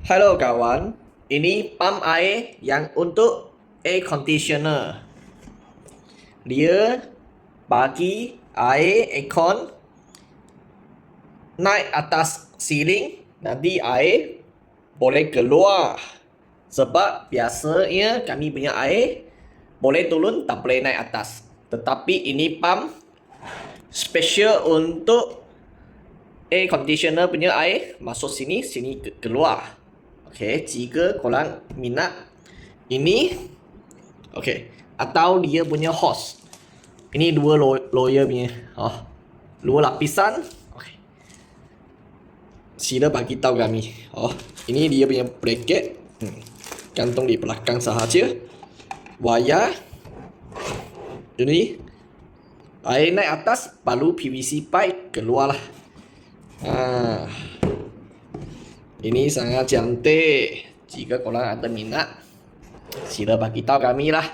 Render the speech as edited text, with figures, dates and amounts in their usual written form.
Halo kawan, ini pump air yang untuk air conditioner. Dia bagi air aircon naik atas ceiling, nanti air boleh keluar. Sebab biasanya kami punya air boleh turun tak boleh naik atas. Tetapi ini pump special untuk air conditioner punya air masuk sini, sini keluar. Okey, jika korang minat ini, okey, atau dia punya hose. Ini dua lower punya, dua lapisan. Okey. Sila bagi tahu kami. Ini dia punya bracket. Gantung di belakang sahaja. Wayar. Ini air naik atas, baru PVC pipe keluarlah. Ini sangat cantik. Jika korang ada minat, sila bagi tahu kami lah.